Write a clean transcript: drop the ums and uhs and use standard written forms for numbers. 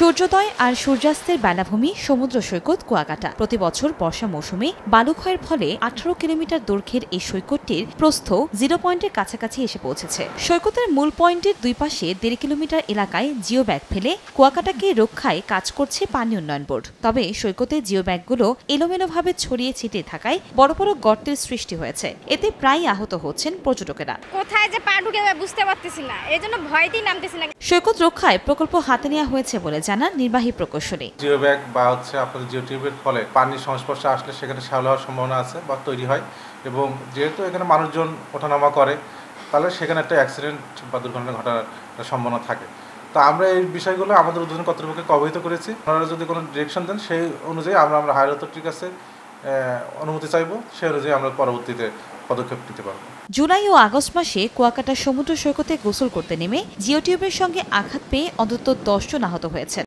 সূর্যোদয় আর সূর্যাস্তের বেলাভূমি সমুদ্র সৈকত কুয়াকাটা। প্রতি বছর বর্ষা মৌসুমে বালু ক্ষয়ের ফলে 18 কিলোমিটার দৈর্ঘ্যের এই সৈকতটির প্রস্থ 0 পয়েন্টের কাছাকাছি এসে পৌঁছেছে। সৈকতের মূল পয়েন্টের দুই পাশে 1.5 কিলোমিটার এলাকায় জিও ব্যাগ ফেলে কুয়াকাটাকে রক্ষায় কাজ করছে পানি উন্নয়ন বোর্ড। তবে সৈকতে জিও ব্যাগগুলো এলোমেলোভাবে ছড়িয়ে ছিটিয়ে থাকায় বড় বড় গর্তের সৃষ্টি হয়েছে। এতে প্রায়ই আহত হচ্ছেন পর্যটকেরা। কোথায় যে পা ঢুকে বুঝতে পারতেছি না, এজন্য ভয়তেই নামতেছি না। সৈকত রক্ষায় প্রকল্প হাতে নেওয়া হয়েছে বলে জানান নির্বাহী প্রকৌশলী। জিও ব্যাগ বা আপনাদের জিও টিউবের ফলে পানির সংস্পর্শে আসলে সেখানে শ্যাওলা হওয়ার সম্ভাবনা আছে বা তৈরি হয়, এবং যেহেতু এখানে মানুষজন ওঠানামা করে তাহলে সেখানে একটা অ্যাক্সিডেন্ট বা দুর্ঘটনা ঘটার সম্ভাবনা থাকে। তো আমরা এই বিষয়গুলো আমাদের ঊর্ধ্বতন কর্তৃপক্ষকে অবহিত করেছি। আপনারা যদি কোনো ডিরেকশন দেন সেই অনুযায়ী আমরা হায়ার অথরিটির কাছে অনুমতি চাইব, সেই অনুযায়ী আমরা পরবর্তীতে পদক্ষেপ নিতে পারব। জুলাই ও আগস্ট মাসে কুয়াকাটা সমুদ্র সৈকতে গোসল করতে নেমে জিও টিউবের সঙ্গে আঘাত পেয়ে অন্তত 10 জন আহত হয়েছে।